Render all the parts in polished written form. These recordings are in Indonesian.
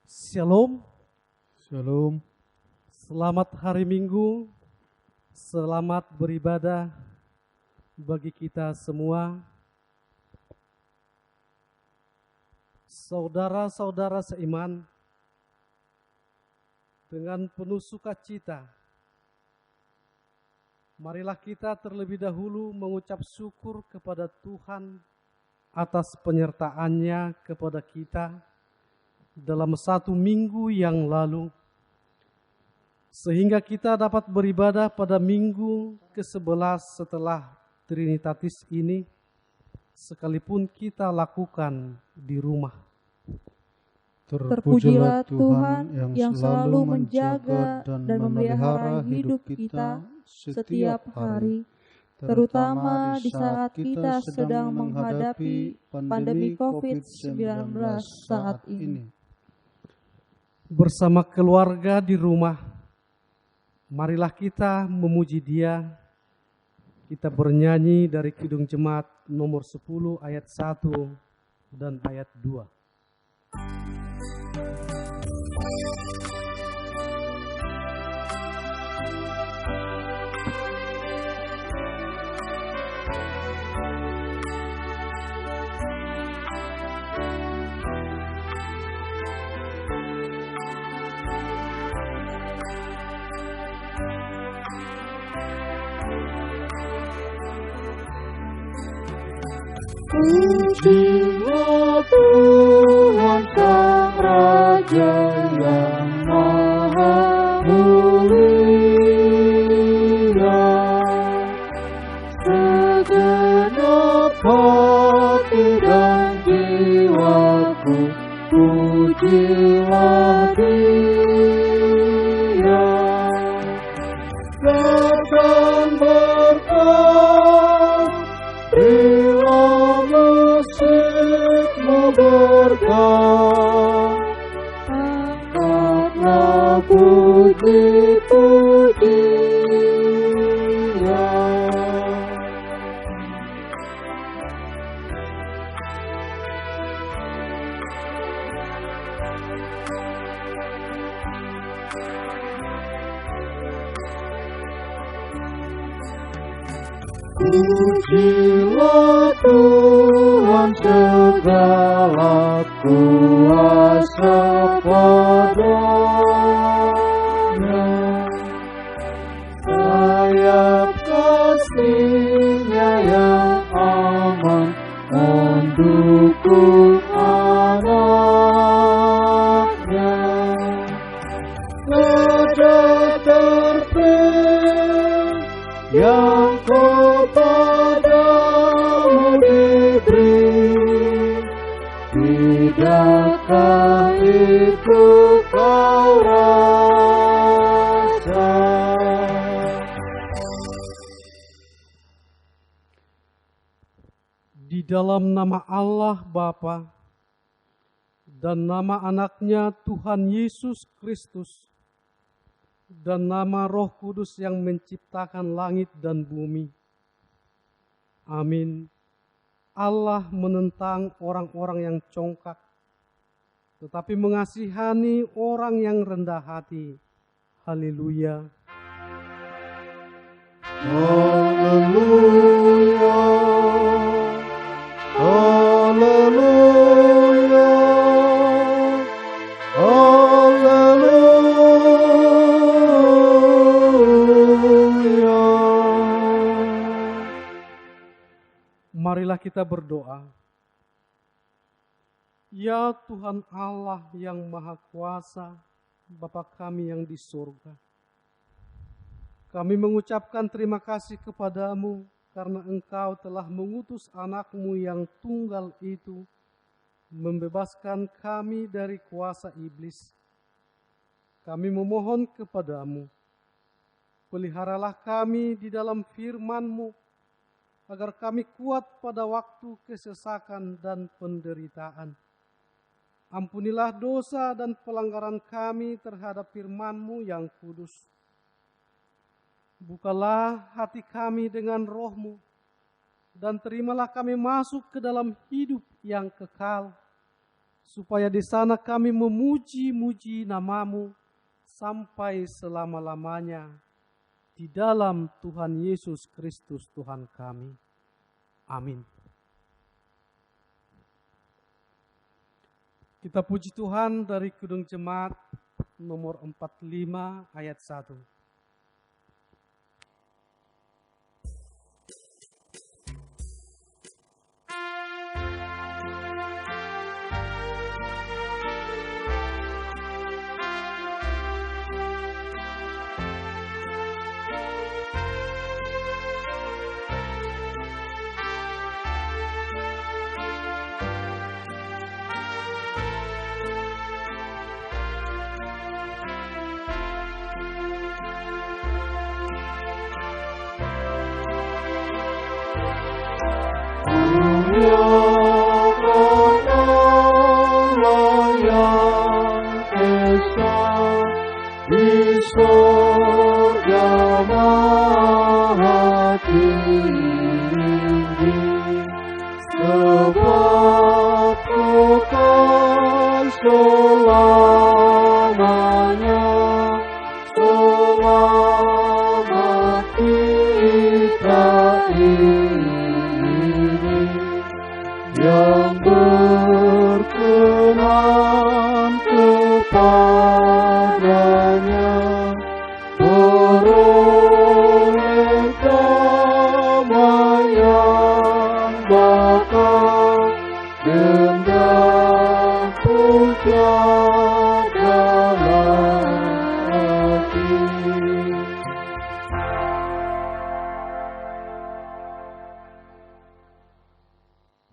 Shalom, Shalom. selamat hari Minggu, selamat beribadah bagi kita semua. Saudara-saudara seiman, dengan penuh sukacita, marilah kita terlebih dahulu mengucap syukur kepada Tuhan atas penyertaan-Nya kepada kita dalam satu minggu yang lalu, sehingga kita dapat beribadah pada minggu ke-11 setelah Trinitatis ini, sekalipun kita lakukan di rumah. Terpujilah Tuhan yang selalu menjaga dan memelihara hidup kita setiap hari, terutama di saat kita sedang menghadapi pandemi COVID-19 saat ini. Bersama keluarga di rumah, marilah kita memuji Dia. Kita bernyanyi dari Kidung Jemaat nomor 10 ayat 1 dan ayat 2. Pujilah Tuhan Sang Raja yang Maha Mulia, segenap hati dan jiwaku, pujilah Dia. Datang berkat, berilah musikmu berkat, angkatlah puji-pujian. Pujilah Tuhan segala kuasa padanya, sayap kasih-Nya yang aman mendukung anak-Nya. Raja terpilih yang kepadamu diberi, tidakkah itu kau rasa? Di dalam nama Allah Bapa dan nama Anaknya Tuhan Yesus Kristus dan nama Roh Kudus yang menciptakan langit dan bumi. Amin. Allah menentang orang-orang yang congkak, tetapi mengasihani orang yang rendah hati. Haleluya. Haleluya, haleluya, haleluya. Marilah kita berdoa. Ya Tuhan Allah yang Maha Kuasa, Bapa kami yang di surga, kami mengucapkan terima kasih kepadamu karena Engkau telah mengutus anak-Mu yang tunggal itu, membebaskan kami dari kuasa iblis. Kami memohon kepadamu, peliharalah kami di dalam firman-Mu, agar kami kuat pada waktu kesesakan dan penderitaan. Ampunilah dosa dan pelanggaran kami terhadap firman-Mu yang kudus. Bukalah hati kami dengan Roh-Mu, dan terimalah kami masuk ke dalam hidup yang kekal, supaya di sana kami memuji-muji nama-Mu sampai selama-lamanya di dalam Tuhan Yesus Kristus Tuhan kami. Amin. Kita puji Tuhan dari Kidung Jemaat nomor 45 ayat 1.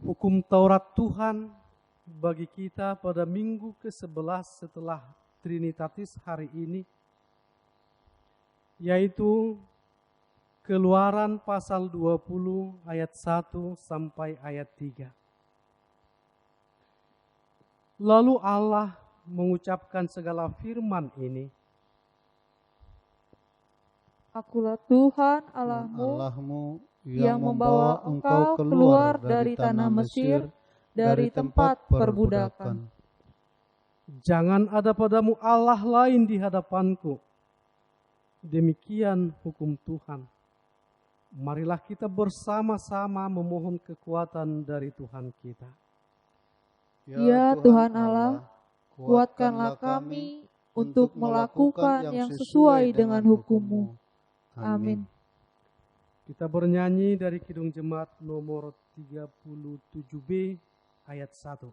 Hukum Taurat Tuhan bagi kita pada minggu ke-11 setelah Trinitatis hari ini, yaitu Keluaran pasal 20 ayat 1 sampai ayat 3. Lalu Allah mengucapkan segala firman ini. Akulah Tuhan Allahmu yang membawa engkau keluar dari tanah Mesir, dari tempat perbudakan. Jangan ada padamu Allah lain di hadapanku. Demikian hukum Tuhan. Marilah kita bersama-sama memohon kekuatan dari Tuhan kita. Ya Tuhan Allah, kuatkanlah kami untuk melakukan yang sesuai dengan hukum-Mu. Amin. Kita bernyanyi dari Kidung Jemaat nomor 37B ayat 1.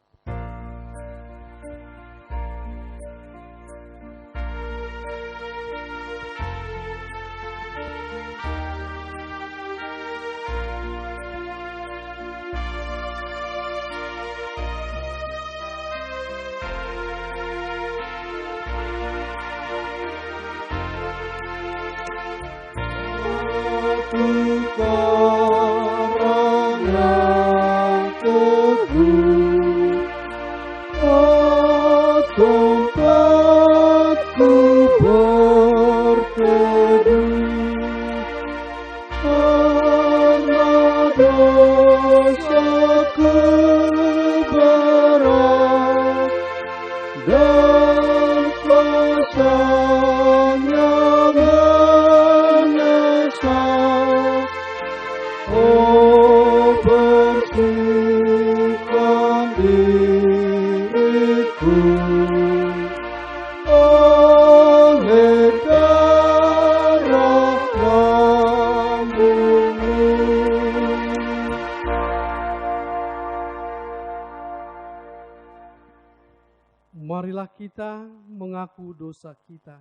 Marilah kita mengaku dosa kita.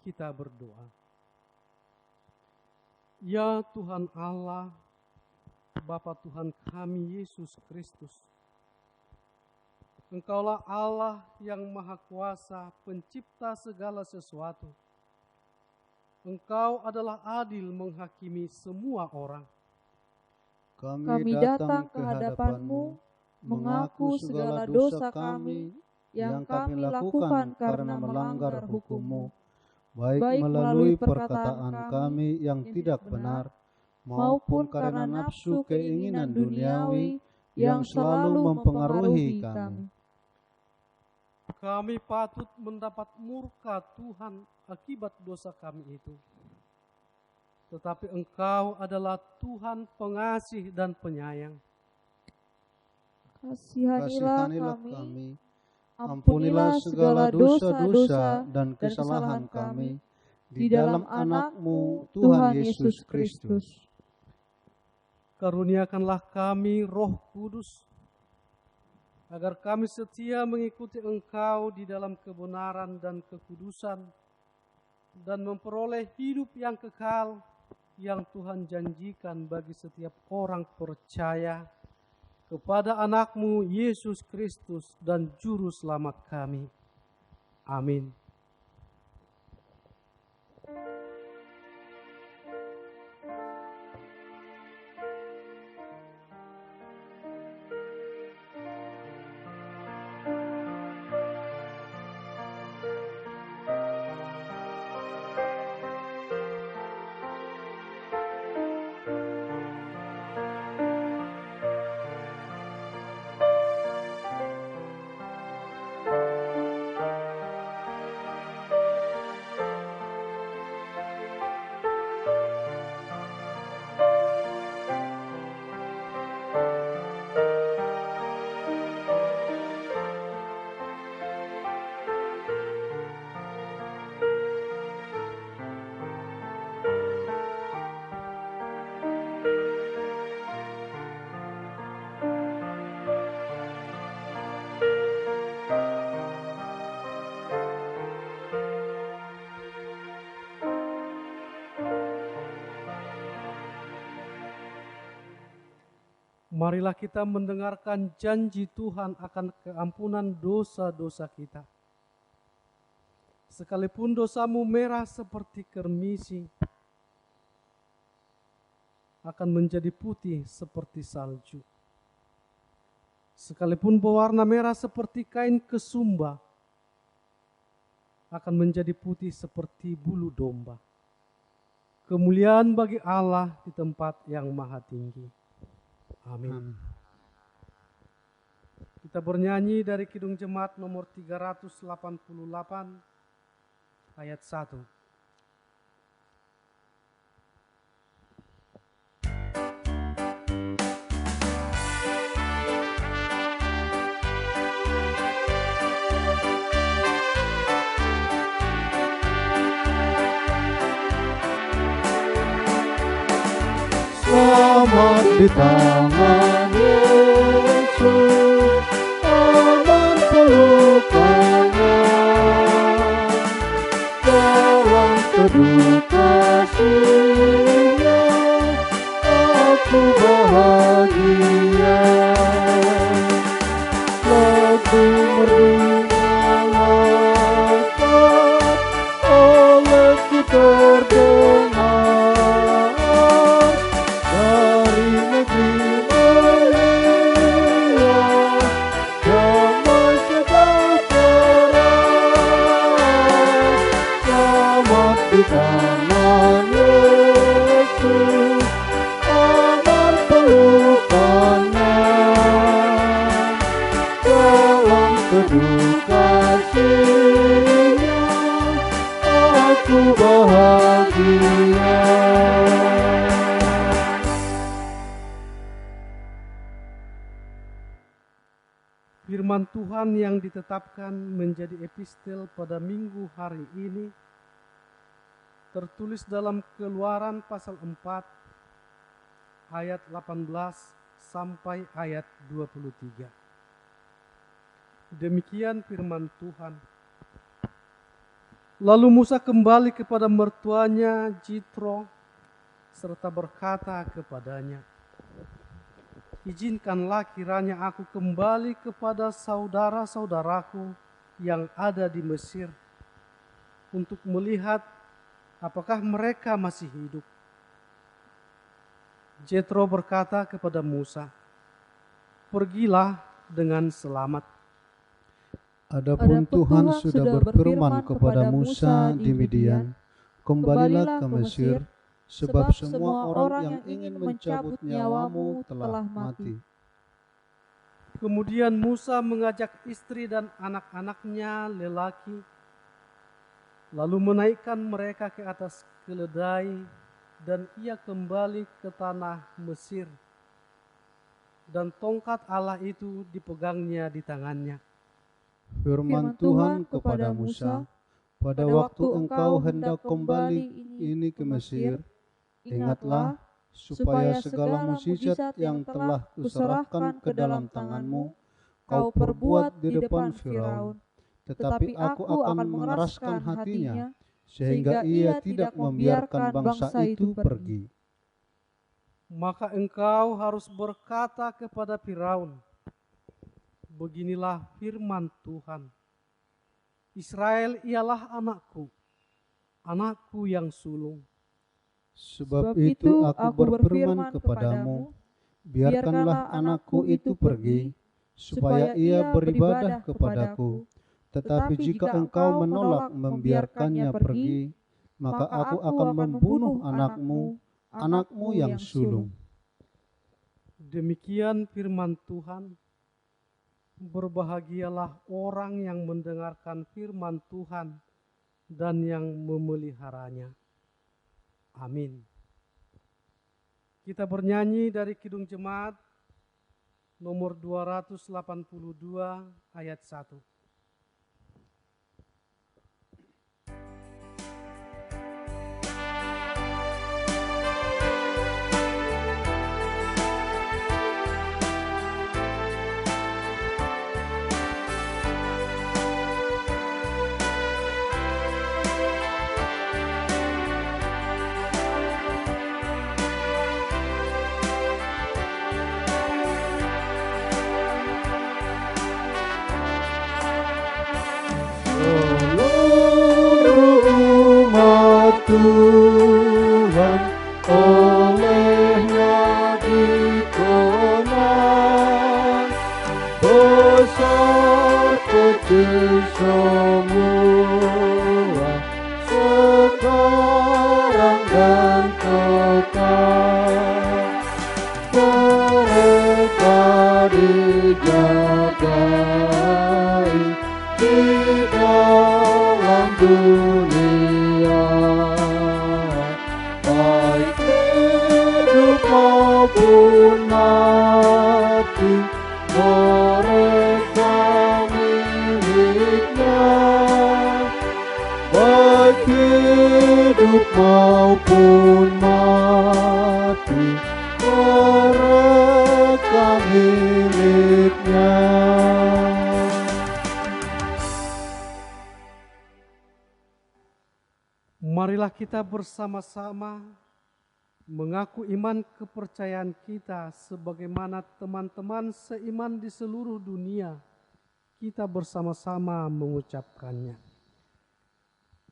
Kita berdoa. Ya Tuhan Allah, Bapa Tuhan kami Yesus Kristus. Engkaulah Allah yang Maha Kuasa, pencipta segala sesuatu. Engkau adalah adil menghakimi semua orang. Kami datang ke hadapan-Mu, mengaku segala dosa kami yang kami lakukan karena melanggar hukum-Mu, baik melalui perkataan kami yang tidak benar, maupun karena nafsu keinginan duniawi yang selalu mempengaruhi kami. kami patut mendapat murka Tuhan akibat dosa kami itu. Tetapi Engkau adalah Tuhan pengasih dan penyayang. Kasihanilah kami, ampunilah segala dosa-dosa dan kesalahan kami, di dalam Anak-Mu, Tuhan Yesus Kristus. Karuniakanlah kami Roh Kudus, agar kami setia mengikuti Engkau di dalam kebenaran dan kekudusan, dan memperoleh hidup yang kekal yang Tuhan janjikan bagi setiap orang percaya kepada Anak-Mu Yesus Kristus dan Juru Selamat kami. Amin. Marilah kita mendengarkan janji Tuhan akan keampunan dosa-dosa kita. Sekalipun dosamu merah seperti kermisi, akan menjadi putih seperti salju. Sekalipun berwarna merah seperti kain kesumba, akan menjadi putih seperti bulu domba. Kemuliaan bagi Allah di tempat yang maha tinggi. Amin. Kita bernyanyi dari Kidung Jemaat nomor 388 ayat 1. Selamat di tangan Yesus, aman pelukannya, dalam teduh kasih-Nya, aku bahagia. Lagu merdu melangkah, olehku terdengar. Firman Tuhan yang ditetapkan menjadi epistel pada minggu hari ini tertulis dalam Keluaran pasal 4 ayat 18 sampai ayat 23. Demikian firman Tuhan. Lalu Musa kembali kepada mertuanya Jitro serta berkata kepadanya, "Izinkanlah kiranya aku kembali kepada saudara-saudaraku yang ada di Mesir untuk melihat apakah mereka masih hidup." Jethro berkata kepada Musa, "Pergilah dengan selamat." Adapun Tuhan sudah berfirman kepada Musa di Midian, "Kembalilah ke Mesir, sebab semua orang yang ingin mencabut nyawamu telah mati." Kemudian Musa mengajak istri dan anak-anaknya lelaki, lalu menaikkan mereka ke atas keledai, dan ia kembali ke tanah Mesir. Dan tongkat Allah itu dipegangnya di tangannya. Firman Tuhan kepada Musa, pada waktu engkau hendak kembali ini ke Mesir, ingatlah supaya segala mukjizat yang telah kuserahkan ke dalam tanganmu, kau perbuat di depan Firaun. Tetapi aku akan mengeraskan hatinya, sehingga ia tidak membiarkan bangsa itu pergi. Maka engkau harus berkata kepada Firaun, beginilah firman Tuhan, Israel ialah anakku, anakku yang sulung. Sebab itu aku berfirman kepadamu, biarkanlah anakku itu pergi, supaya ia beribadah kepadaku. Tetapi jika engkau menolak membiarkannya pergi, maka aku akan membunuh anakmu, anakmu yang sulung. Demikian firman Tuhan. Berbahagialah orang yang mendengarkan firman Tuhan dan yang memeliharanya. Amin. Kita bernyanyi dari Kidung Jemaat nomor 282 ayat 1. Tuhan olehnya dikenan, besar kecil semua, sekarang dan kekal. Mereka dijagai di dalam dunia, baik hidup maupun mati, mereka miliknya. Baik hidup maupun mati, mereka miliknya. Marilah kita bersama-sama mengaku iman kepercayaan kita sebagaimana teman-teman seiman di seluruh dunia. Kita bersama-sama mengucapkannya.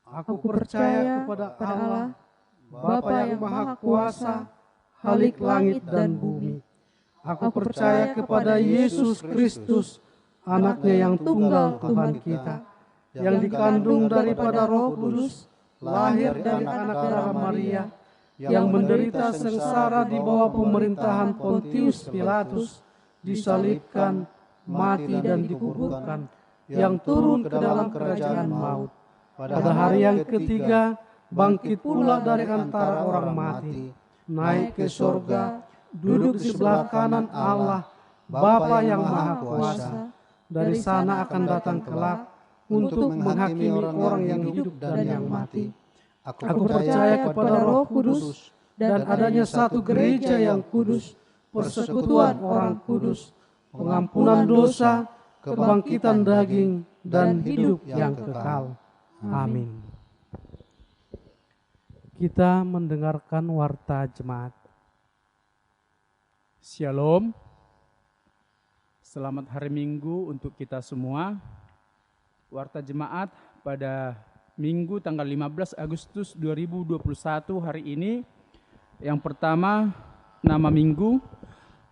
Aku percaya kepada Allah, Bapa yang Maha Kuasa, Khalik langit dan bumi. Aku percaya kepada Yesus Kristus, Anaknya yang tunggal Tuhan kita, yang dikandung daripada Roh Kudus, lahir dari anak darah Maria, yang menderita sengsara di bawah pemerintahan Pontius Pilatus, disalibkan, mati dan dikuburkan, yang turun ke dalam kerajaan maut. Pada hari yang ketiga, bangkit pula dari antara orang mati, naik ke sorga, duduk di sebelah kanan Allah, Bapa yang Maha Kuasa. Dari sana akan datang kelak untuk menghakimi orang yang hidup dan yang mati. Aku percaya kepada Roh Kudus dan adanya satu gereja yang kudus, persekutuan orang kudus, pengampunan dosa, kebangkitan daging, dan hidup yang kekal. Amin. Kita mendengarkan warta jemaat. Shalom. Selamat hari Minggu untuk kita semua. Warta jemaat pada Minggu tanggal 15 Agustus 2021 hari ini. Yang pertama, nama Minggu.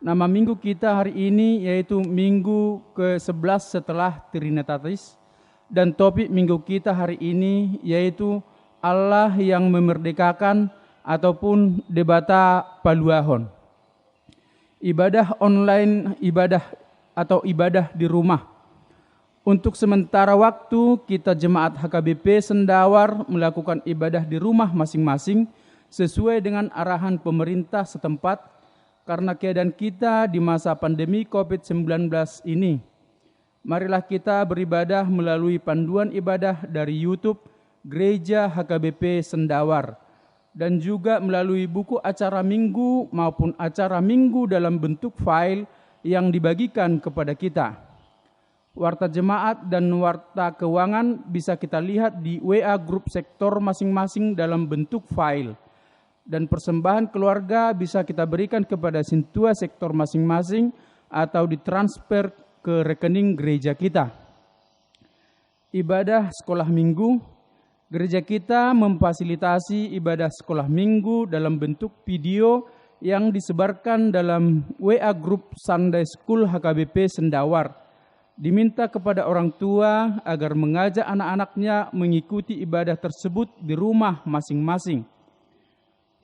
Nama Minggu kita hari ini yaitu Minggu ke-11 setelah Trinitatis. Dan topik Minggu kita hari ini yaitu Allah yang memerdekakan ataupun debata paluahon. Ibadah atau ibadah di rumah. Untuk sementara waktu, kita jemaat HKBP Sendawar melakukan ibadah di rumah masing-masing sesuai dengan arahan pemerintah setempat karena keadaan kita di masa pandemi COVID-19 ini. Marilah kita beribadah melalui panduan ibadah dari YouTube Gereja HKBP Sendawar dan juga melalui buku acara minggu maupun acara minggu dalam bentuk file yang dibagikan kepada kita. Warta jemaat dan warta keuangan bisa kita lihat di WA grup sektor masing-masing dalam bentuk file. Dan persembahan keluarga bisa kita berikan kepada sintua sektor masing-masing atau ditransfer ke rekening gereja kita. Ibadah sekolah minggu, gereja kita memfasilitasi ibadah sekolah minggu dalam bentuk video yang disebarkan dalam WA Group Sunday School HKBP Sendawar. Diminta kepada orang tua agar mengajak anak-anaknya mengikuti ibadah tersebut di rumah masing-masing.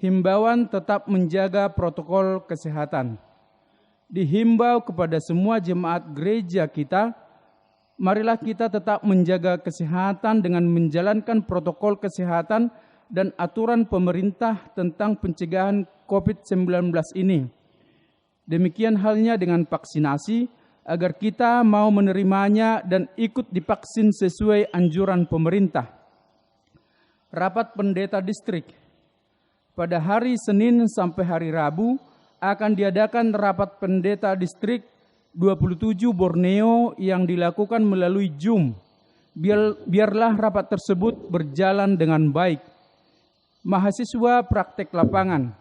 Himbauan tetap menjaga protokol kesehatan. Dihimbau kepada semua jemaat gereja kita, marilah kita tetap menjaga kesehatan dengan menjalankan protokol kesehatan dan aturan pemerintah tentang pencegahan COVID-19 ini. Demikian halnya dengan vaksinasi, agar kita mau menerimanya dan ikut divaksin sesuai anjuran pemerintah. Rapat pendeta distrik. Pada hari Senin sampai hari Rabu akan diadakan rapat pendeta distrik 27 Borneo yang dilakukan melalui Zoom. Biarlah rapat tersebut berjalan dengan baik. Mahasiswa praktek lapangan.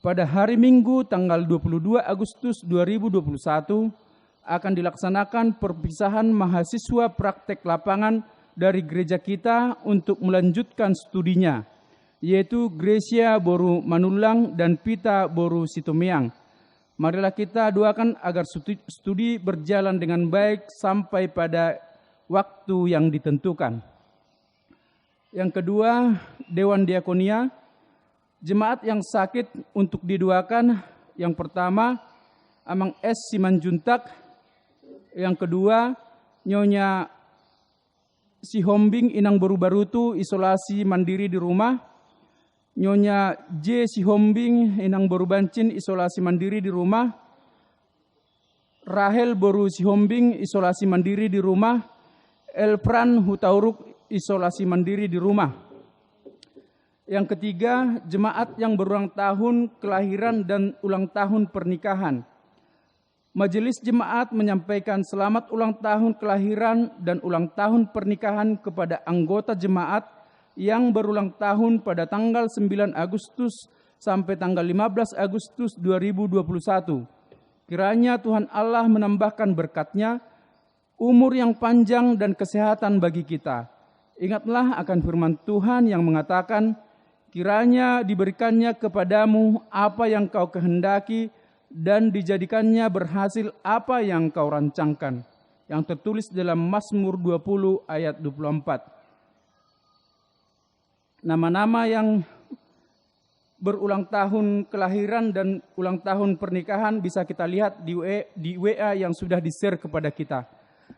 Pada hari Minggu tanggal 22 Agustus 2021 akan dilaksanakan perpisahan mahasiswa praktek lapangan dari gereja kita untuk melanjutkan studinya, yaitu Gracia Boru Manulang dan Pita Boru Situmeang. Marilah kita doakan agar studi berjalan dengan baik sampai pada waktu yang ditentukan. Yang kedua, Dewan Diakonia, jemaat yang sakit untuk didoakan. Yang pertama, Amang S. Simanjuntak. Yang kedua, Nyonya Sihombing Inang Boru-Barutu isolasi mandiri di rumah. Nyonya J. Sihombing Inang Boru-Bancin isolasi mandiri di rumah. Rahel Boru Sihombing isolasi mandiri di rumah. Elfran Hutauruk isolasi mandiri di rumah. Yang ketiga, jemaat yang berulang tahun kelahiran dan ulang tahun pernikahan. Majelis Jemaat menyampaikan selamat ulang tahun kelahiran dan ulang tahun pernikahan kepada anggota jemaat yang berulang tahun pada tanggal 9 Agustus sampai tanggal 15 Agustus 2021. Kiranya Tuhan Allah menambahkan berkat-Nya, umur yang panjang dan kesehatan bagi kita. Ingatlah akan firman Tuhan yang mengatakan, kiranya diberikannya kepadamu apa yang kau kehendaki dan dijadikannya berhasil apa yang kau rancangkan. Yang tertulis dalam Mazmur 20 ayat 24. Nama-nama yang berulang tahun kelahiran dan ulang tahun pernikahan bisa kita lihat di WA yang sudah di-share kepada kita.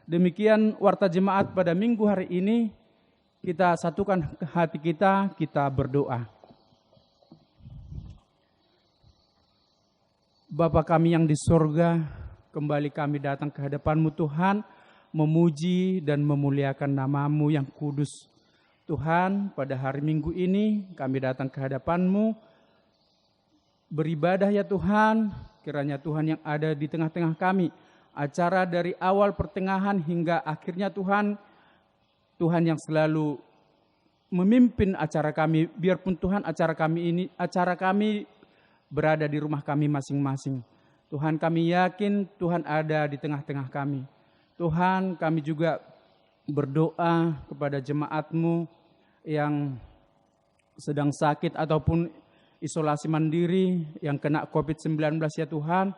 Demikian warta jemaat pada minggu hari ini. Kita satukan hati kita berdoa. Bapa kami yang di surga, kembali kami datang ke hadapan-Mu Tuhan, memuji dan memuliakan nama-Mu yang kudus. Tuhan, pada hari Minggu ini kami datang ke hadapan-Mu, beribadah ya Tuhan, kiranya Tuhan yang ada di tengah-tengah kami, acara dari awal pertengahan hingga akhirnya Tuhan yang selalu memimpin acara kami, biarpun Tuhan acara kami berada di rumah kami masing-masing. Tuhan, kami yakin Tuhan ada di tengah-tengah kami. Tuhan, kami juga berdoa kepada jemaat-Mu yang sedang sakit ataupun isolasi mandiri yang kena COVID-19 ya Tuhan.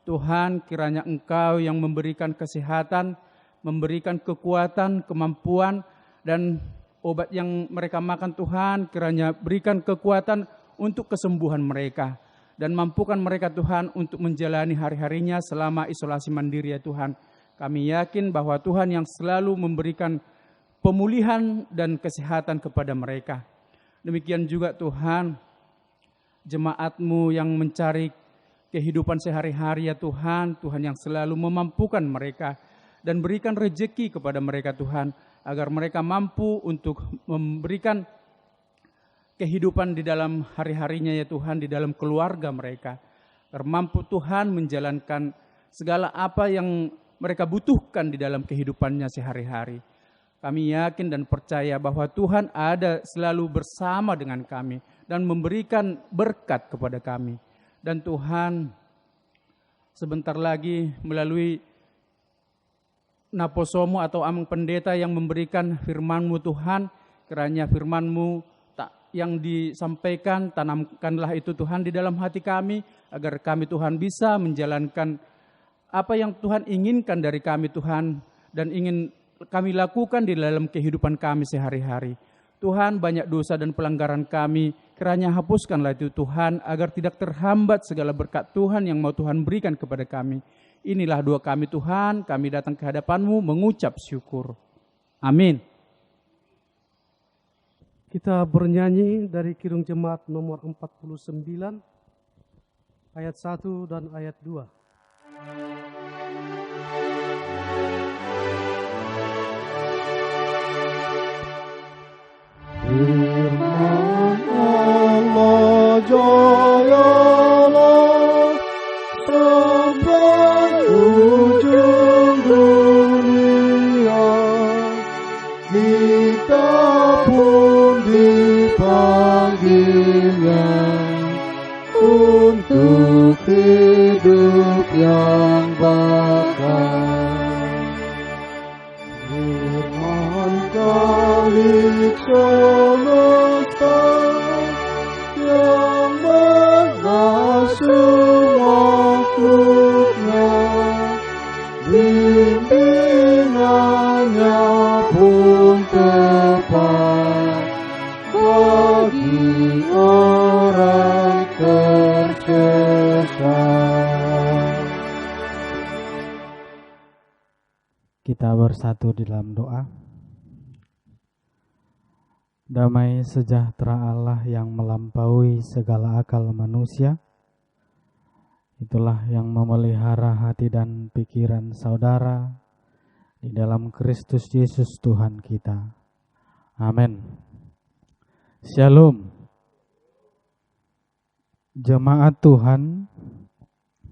Tuhan, kiranya Engkau yang memberikan kesehatan, memberikan kekuatan, kemampuan, dan obat yang mereka makan Tuhan, kiranya berikan kekuatan untuk kesembuhan mereka. dan mampukan mereka Tuhan untuk menjalani hari-harinya selama isolasi mandiri ya Tuhan. Kami yakin bahwa Tuhan yang selalu memberikan pemulihan dan kesehatan kepada mereka. Demikian juga Tuhan, jemaat-Mu yang mencari kehidupan sehari-hari ya Tuhan, Tuhan yang selalu memampukan mereka dan berikan rejeki kepada mereka Tuhan, agar mereka mampu untuk memberikan kehidupan di dalam hari-harinya ya Tuhan, di dalam keluarga mereka. Agar mampu Tuhan menjalankan segala apa yang mereka butuhkan di dalam kehidupannya sehari-hari. Kami yakin dan percaya bahwa Tuhan ada selalu bersama dengan kami dan memberikan berkat kepada kami. Dan Tuhan sebentar lagi melalui Naposomo atau Amang Pendeta yang memberikan firman-Mu Tuhan, kiranya firman-Mu yang disampaikan, tanamkanlah itu Tuhan di dalam hati kami, agar kami Tuhan bisa menjalankan apa yang Tuhan inginkan dari kami Tuhan, dan ingin kami lakukan di dalam kehidupan kami sehari-hari. Tuhan, banyak dosa dan pelanggaran kami, kiranya hapuskanlah itu Tuhan, agar tidak terhambat segala berkat Tuhan yang mau Tuhan berikan kepada kami. Inilah doa kami Tuhan, kami datang ke hadapan-Mu mengucap syukur. Amin. Kita bernyanyi dari Kidung Jemaat nomor 49, ayat 1 dan ayat 2. Firman Allah jayalah sampai ujung dunia, kita pun dipanggilnya untuk hidup yang bakal. Firman Khalik semesta yang mengasuh makhluknya, bimbingannya pun tepat bagi orang tersesat. Kita bersatu di dalam doa. Damai sejahtera Allah yang melampaui segala akal manusia, itulah yang memelihara hati dan pikiran saudara di dalam Kristus Yesus Tuhan kita. Amin. Shalom. Jemaat Tuhan,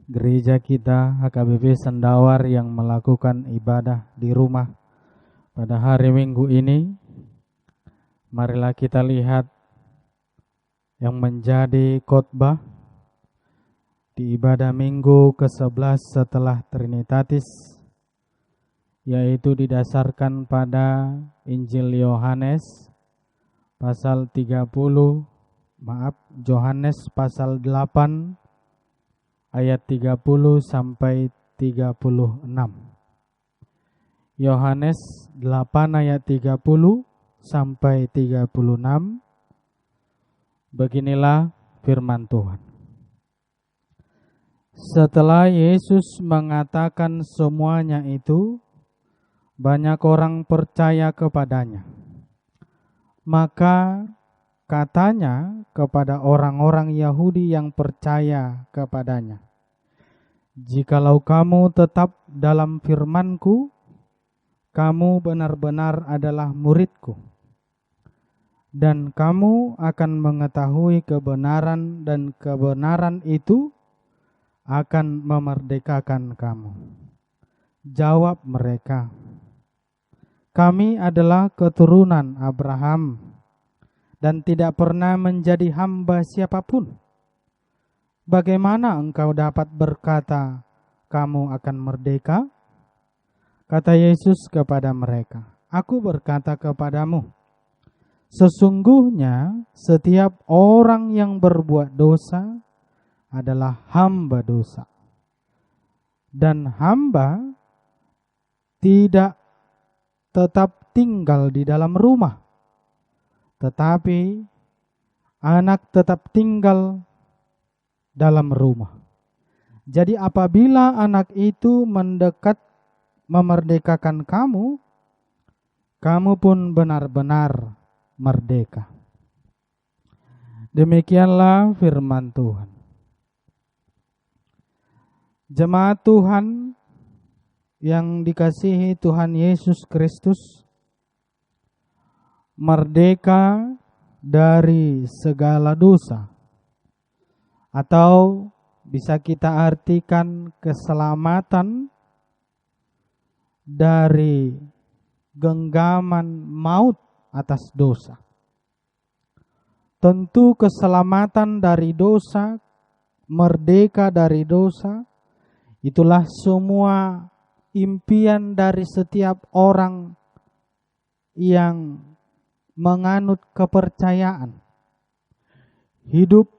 gereja kita HKBP Sendawar yang melakukan ibadah di rumah pada hari Minggu ini, marilah kita lihat yang menjadi khotbah di ibadah Minggu ke-11 setelah Trinitatis, yaitu didasarkan pada Injil Yohanes pasal 8 ayat 30 sampai 36. Yohanes 8 ayat 30 sampai 36. Beginilah firman Tuhan. Setelah Yesus mengatakan semuanya itu, banyak orang percaya kepadanya. Maka katanya kepada orang-orang Yahudi yang percaya kepadanya, "Jikalau kamu tetap dalam firman-Ku, kamu benar-benar adalah murid-Ku, dan kamu akan mengetahui kebenaran, dan kebenaran itu akan memerdekakan kamu." Jawab mereka, "Kami adalah keturunan Abraham dan tidak pernah menjadi hamba siapapun. Bagaimana engkau dapat berkata, kamu akan merdeka?" Kata Yesus kepada mereka, "Aku berkata kepadamu, sesungguhnya setiap orang yang berbuat dosa adalah hamba dosa. Dan hamba tidak tetap tinggal di dalam rumah, tetapi anak tetap tinggal dalam rumah. Jadi apabila anak itu mendekat memerdekakan kamu, kamu pun benar-benar merdeka. Demikianlah firman Tuhan. Jemaat Tuhan yang dikasihi Tuhan Yesus Kristus, merdeka dari segala dosa, atau bisa kita artikan keselamatan dari genggaman maut atas dosa. Tentu keselamatan dari dosa, merdeka dari dosa, itulah semua impian dari setiap orang yang menganut kepercayaan hidup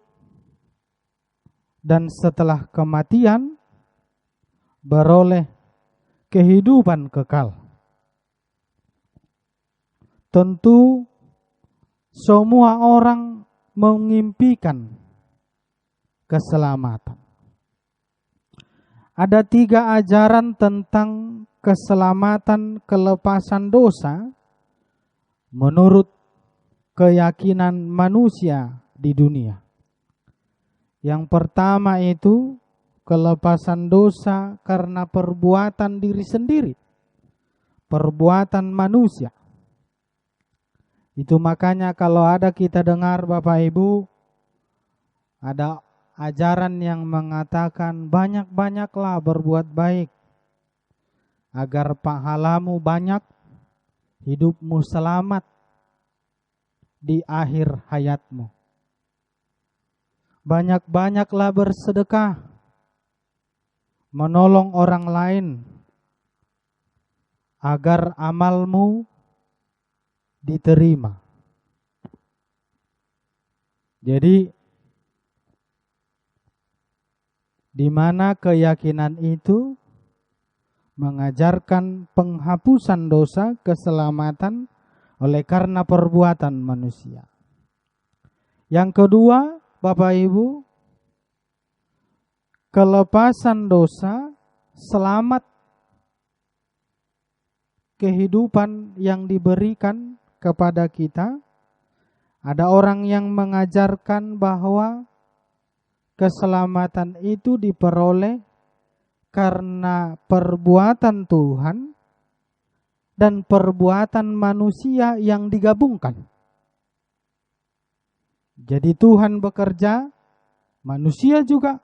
dan setelah kematian beroleh kehidupan kekal. Tentu semua orang mengimpikan keselamatan. Ada 3 ajaran tentang keselamatan kelepasan dosa menurut keyakinan manusia di dunia. Yang pertama itu kelepasan dosa karena perbuatan diri sendiri, perbuatan manusia. Itu makanya kalau ada kita dengar Bapak Ibu, ada ajaran yang mengatakan banyak-banyaklah berbuat baik agar pahalamu banyak, hidupmu selamat di akhir hayatmu. Banyak-banyaklah bersedekah, menolong orang lain, agar amalmu diterima. Jadi, di mana keyakinan itu mengajarkan penghapusan dosa, keselamatan oleh karena perbuatan manusia. Yang kedua, Bapak Ibu, kelepasan dosa, selamat kehidupan yang diberikan kepada kita. Ada orang yang mengajarkan bahwa keselamatan itu diperoleh karena perbuatan Tuhan dan perbuatan manusia yang digabungkan. Jadi Tuhan bekerja, manusia juga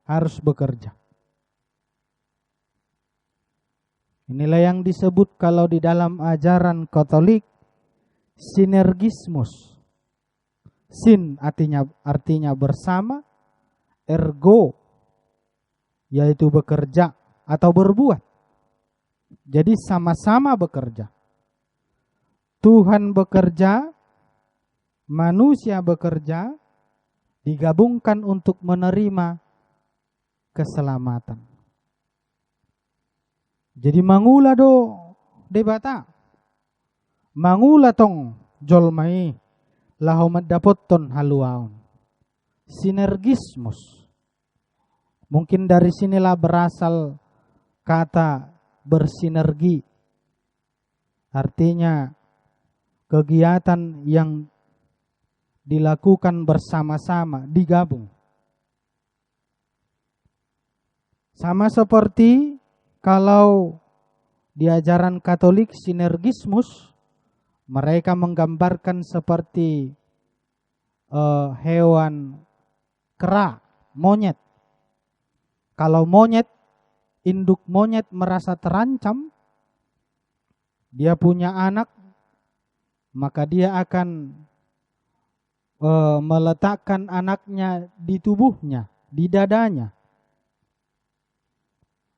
harus bekerja. Inilah yang disebut kalau di dalam ajaran Katolik sinergismus. Sin artinya bersama, ergo yaitu bekerja atau berbuat. Jadi sama-sama bekerja. Tuhan bekerja, manusia bekerja, digabungkan untuk menerima keselamatan. Jadi mangula do debata, mangula tong jolmai lahomat dapotton haluaon. Sinergismus. Mungkin dari sinilah berasal kata bersinergi. Artinya kegiatan yang dilakukan bersama-sama, digabung. Sama seperti kalau di ajaran Katolik sinergismus, mereka menggambarkan seperti hewan kera, monyet. Kalau monyet, induk monyet merasa terancam, dia punya anak, maka dia akan meletakkan anaknya di tubuhnya, di dadanya.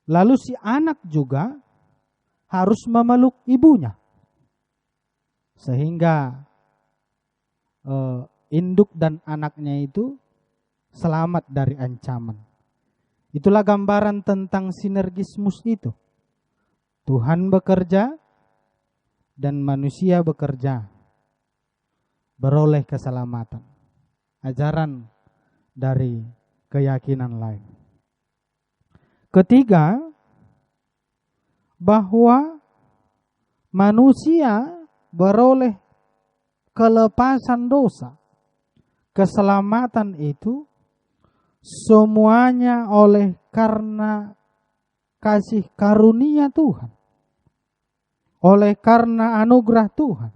Lalu si anak juga harus memeluk ibunya. Sehingga induk dan anaknya itu selamat dari ancaman. Itulah gambaran tentang sinergismus itu. Tuhan bekerja dan manusia bekerja, beroleh keselamatan. Ajaran dari keyakinan lain. Ketiga, bahwa manusia beroleh kelepasan dosa. Keselamatan itu semuanya oleh karena kasih karunia Tuhan. Oleh karena anugerah Tuhan.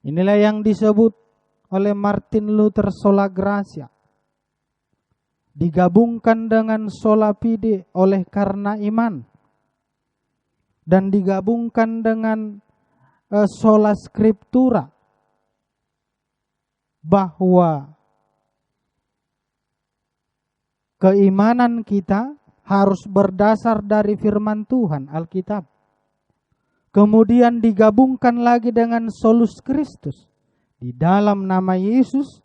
Inilah yang disebut oleh Martin Luther sola gratia. Digabungkan dengan sola fide oleh karena iman. Dan digabungkan dengan sola scriptura, bahwa keimanan kita harus berdasar dari firman Tuhan, Alkitab. Kemudian digabungkan lagi dengan solus Kristus. Di dalam nama Yesus,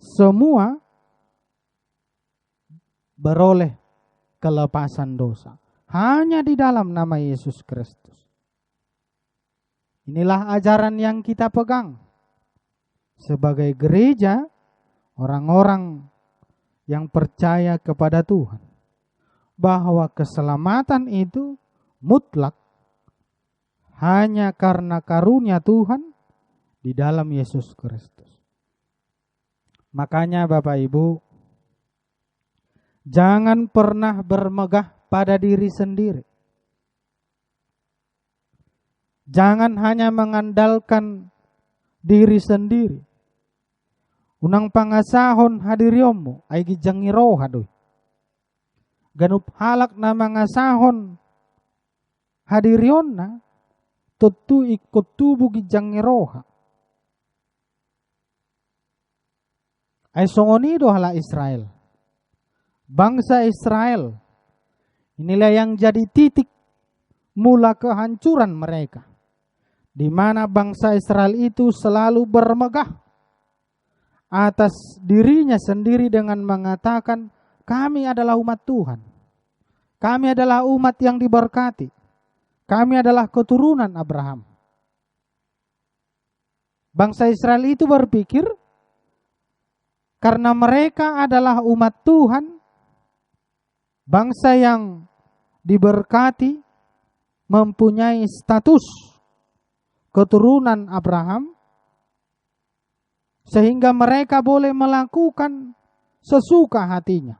semua beroleh kelepasan dosa. Hanya di dalam nama Yesus Kristus. Inilah ajaran yang kita pegang. Sebagai gereja, orang-orang yang percaya kepada Tuhan. Bahwa keselamatan itu mutlak hanya karena karunia Tuhan di dalam Yesus Kristus. Makanya Bapak Ibu, jangan pernah bermegah pada diri sendiri. Jangan hanya mengandalkan diri sendiri. Unang pangasahon hadiryomu ay gijangiro hadoy. Ganup halak na mangasahon hadiryon na tutu ikut tubuh gijangiro. Ay songonido hala Israel. Bangsa Israel, inilah yang jadi titik mula kehancuran mereka. Di mana bangsa Israel itu selalu bermegah atas dirinya sendiri dengan mengatakan, kami adalah umat Tuhan. Kami adalah umat yang diberkati. Kami adalah keturunan Abraham. Bangsa Israel itu berpikir, karena mereka adalah umat Tuhan, bangsa yang diberkati, mempunyai status keturunan Abraham, sehingga mereka boleh melakukan sesuka hatinya,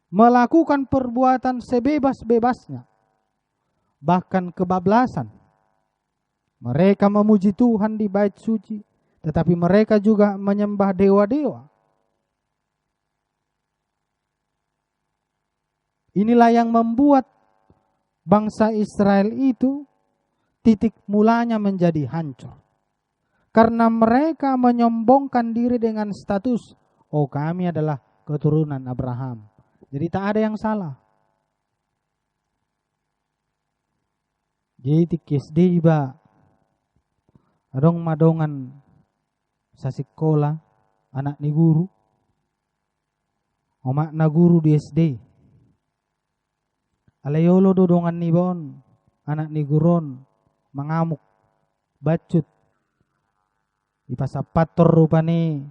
melakukan perbuatan sebebas-bebasnya, bahkan kebablasan. Mereka memuji Tuhan di bait suci, tetapi mereka juga menyembah dewa-dewa. Inilah yang membuat bangsa Israel itu titik mulanya menjadi hancur. Karena mereka menyombongkan diri dengan status, oh kami adalah keturunan Abraham. Jadi tak ada yang salah. Jadi kisdi ba adong madongan sa sekolah anak ni guru. Oma na guru di SD. Alayolo dodongan ni bon anak ni guron mangamuk bacut. Ipasapator rupani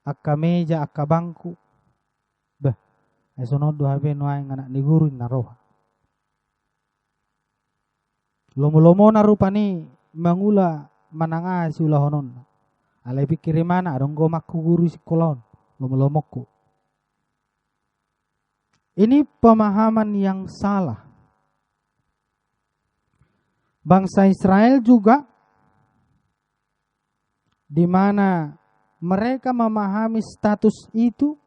akka meja akka bangku. Bah, ay sunod do haben wae anak ni guru naroha. Lomo-lomo na rupani mangula mananga si ulahonon. Alay pikiri mana adong gomakku guru sekolahon. Lomo-lomokku. Ini pemahaman yang salah. Bangsa Israel juga di mana mereka memahami status itu,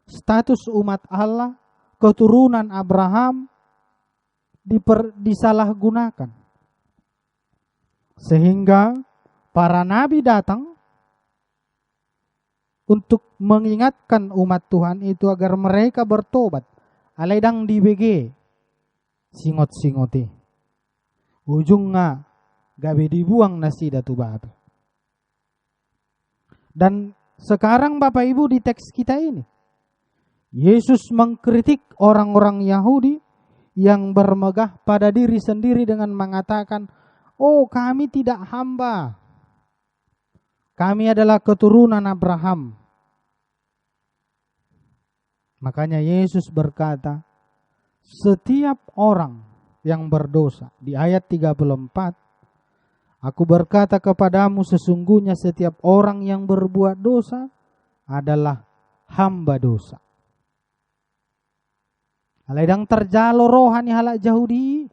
status umat Allah, keturunan Abraham, disalahgunakan. Sehingga para nabi datang untuk mengingatkan umat Tuhan itu agar mereka bertobat. Alaidang di BG, singot-singote. Ujungnya gabe dibuang nasi datu babe. Dan sekarang Bapak Ibu di teks kita ini, Yesus mengkritik orang-orang Yahudi yang bermegah pada diri sendiri dengan mengatakan, oh kami tidak hamba. Kami adalah keturunan Abraham. Makanya Yesus berkata, setiap orang yang berdosa, di ayat 34, aku berkata kepadamu sesungguhnya setiap orang yang berbuat dosa adalah hamba dosa. Aledang terjalo rohani halak Yahudi.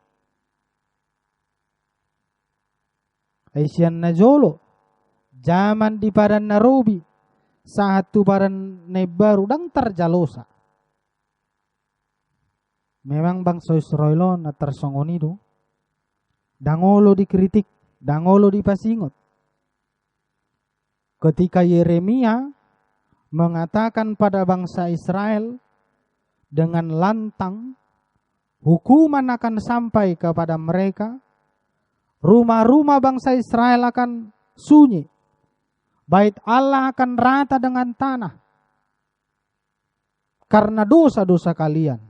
Aisyah najolo. Zaman di padan narobi. Satu padan nebaru dang terjalosa. Memang bangsa Israel na tersongon itu. Dangolo dikritik. Dangolo dipasingot. Ketika Yeremia mengatakan pada bangsa Israel dengan lantang, hukuman akan sampai kepada mereka, rumah-rumah bangsa Israel akan sunyi, bait Allah akan rata dengan tanah, karena dosa-dosa kalian.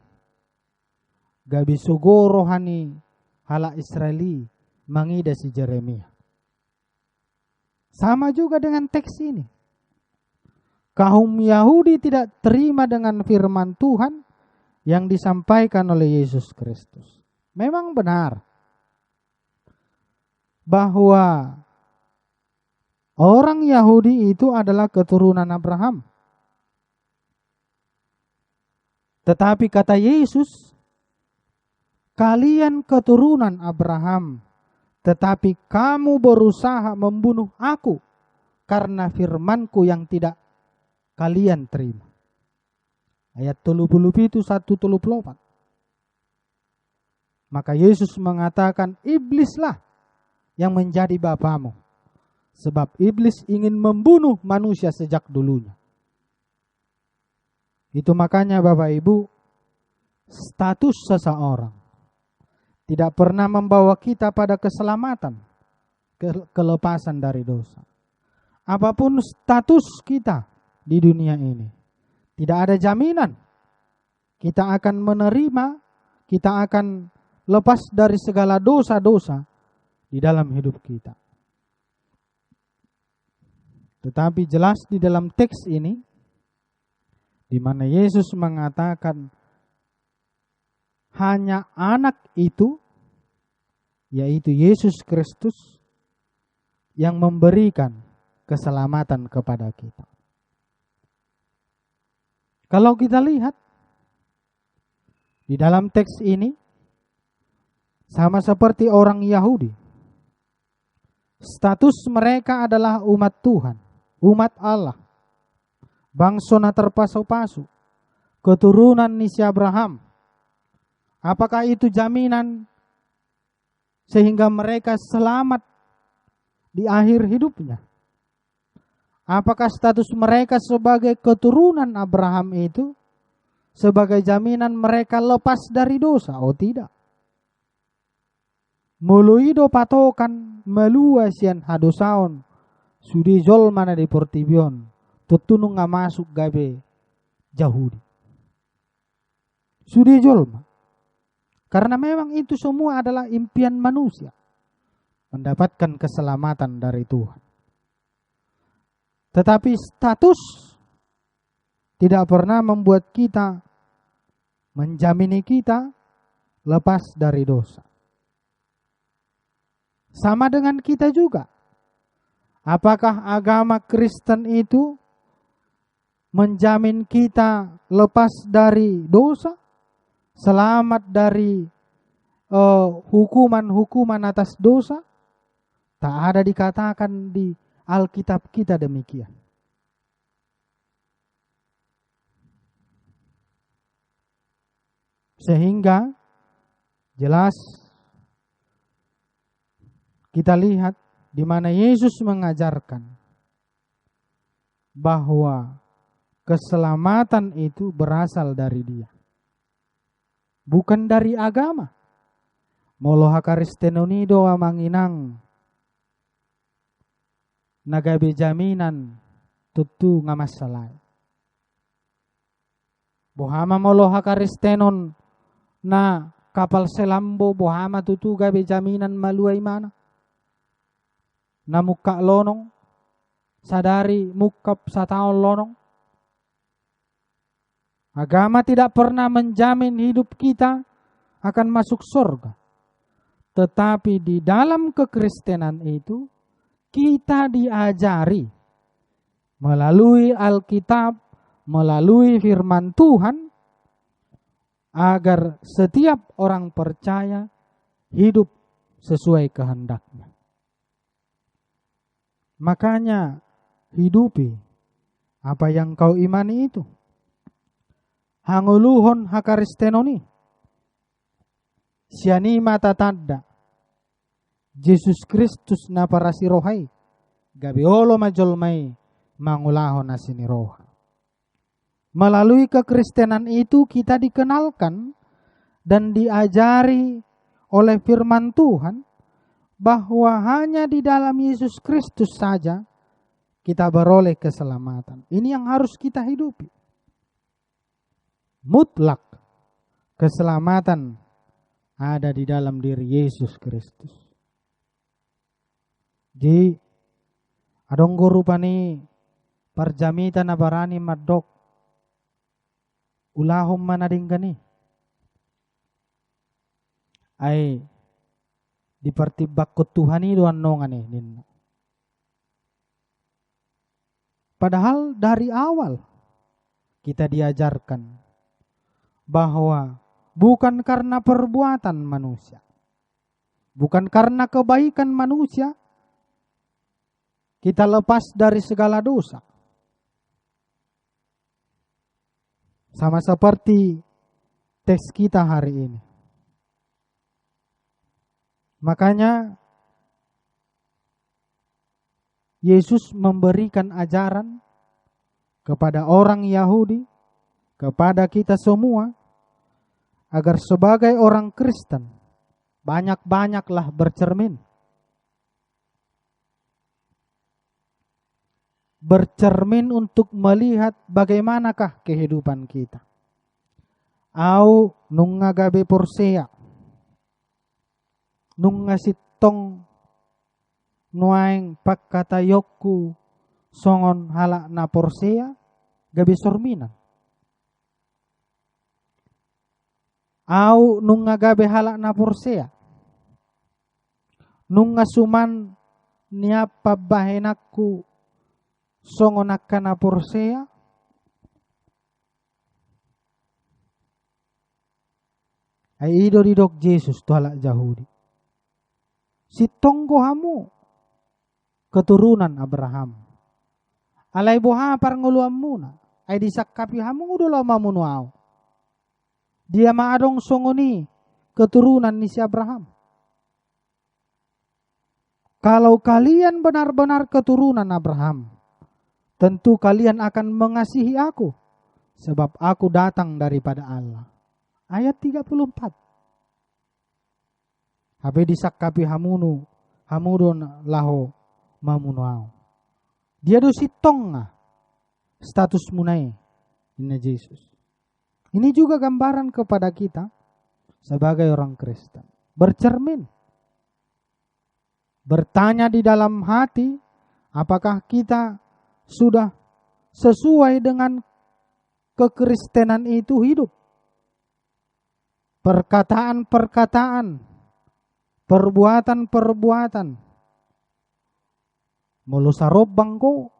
Gabi sugo rohani hala Israeli mangida si Yeremia. Sama juga dengan teks ini. Kaum Yahudi tidak terima dengan firman Tuhan yang disampaikan oleh Yesus Kristus. Memang benar bahwa orang Yahudi itu adalah keturunan Abraham. Tetapi kata Yesus, kalian keturunan Abraham, tetapi kamu berusaha membunuh aku karena firmanku yang tidak kalian terima. Ayat 37 1:34. Maka Yesus mengatakan, iblislah yang menjadi bapamu. Sebab iblis ingin membunuh manusia sejak dulunya. Itu makanya Bapak Ibu, status seseorang tidak pernah membawa kita pada keselamatan, kelepasan dari dosa. Apapun status kita di dunia ini, tidak ada jaminan kita akan menerima, kita akan lepas dari segala dosa-dosa di dalam hidup kita. Tetapi jelas di dalam teks ini, di mana Yesus mengatakan hanya anak itu, yaitu Yesus Kristus, yang memberikan keselamatan kepada kita. Kalau kita lihat di dalam teks ini, sama seperti orang Yahudi, status mereka adalah umat Tuhan, umat Allah, bangsa na terpasu-pasu, keturunan nisi Abraham. Apakah itu jaminan sehingga mereka selamat di akhir hidupnya? Apakah status mereka sebagai keturunan Abraham itu sebagai jaminan mereka lepas dari dosa? Oh tidak. Muluido patokan meluasian hadosaon sudi jol mana di portibion tutunu nga masuk gabe Yahudi. Sudi jol. Karena memang itu semua adalah impian manusia mendapatkan keselamatan dari Tuhan. Tetapi status tidak pernah membuat kita, menjamini kita lepas dari dosa. Sama dengan kita juga. Apakah agama Kristen itu menjamin kita lepas dari dosa? Selamat dari hukuman-hukuman atas dosa? Tak ada dikatakan di Alkitab kita demikian. Sehingga jelas kita lihat di mana Yesus mengajarkan bahwa keselamatan itu berasal dari Dia, bukan dari agama. Moloha karistenonido amanginang nagabe jaminan tutu nga masalah. Bohama moloha karistenon na kapal selambo bohama tutu gabe jaminan maluay mana. Na muka lonong sadari mukap sa taon lonong. Agama tidak pernah menjamin hidup kita akan masuk surga. Tetapi di dalam kekristenan itu kita diajari melalui Alkitab, melalui firman Tuhan, agar setiap orang percaya hidup sesuai kehendaknya. Makanya hidupi apa yang kau imani itu. Hanguluhon hakaristenoni. Siani mata tanda. Yesus Kristus na para si rohay. Gabiolo majolmay mangulahon na siniroha. Melalui kekristenan itu kita dikenalkan dan diajari oleh firman Tuhan bahwa hanya di dalam Yesus Kristus saja kita beroleh keselamatan. Ini yang harus kita hidupi. Mutlak keselamatan ada di dalam diri Yesus Kristus. Jadi adong gurupani parjamita na barani madok ulahom manading gani ay dipertibak ko Tuhan itu annongan ninno. Padahal dari awal kita diajarkan bahwa bukan karena perbuatan manusia, bukan karena kebaikan manusia kita lepas dari segala dosa. Sama seperti teks kita hari ini. Makanya Yesus memberikan ajaran kepada orang Yahudi, kepada kita semua, agar sebagai orang Kristen banyak-banyaklah bercermin. Bercermin untuk melihat bagaimanakah kehidupan kita. Au nung ngagabe porsea, nung ngasitong nuaing pagkatayokku songon hala na porsea, gabi sorminan. Au nung ngagabe hala na porsea, nung ngasuman niya pabahenakku songon na porsea, ay idok Jesus to hala Yahudi. Si tonggo hamu keturunan Abraham. Alay buha parnguluam muna. Ay disakapi hamu udulo mamunuaw. Dia maadong songoni keturunan ni si Abraham. Kalau kalian benar-benar keturunan Abraham, tentu kalian akan mengasihi aku, sebab aku datang daripada Allah. Ayat 34. Habe disakapi hamudon laho mamunuaw. Dia do sitong nga status munay ni Jesus. Ini juga gambaran kepada kita sebagai orang Kristen. Bercermin. Bertanya di dalam hati, apakah kita sudah sesuai dengan kekristenan itu hidup. Perkataan-perkataan, perbuatan-perbuatan. Mulu sarob bangko,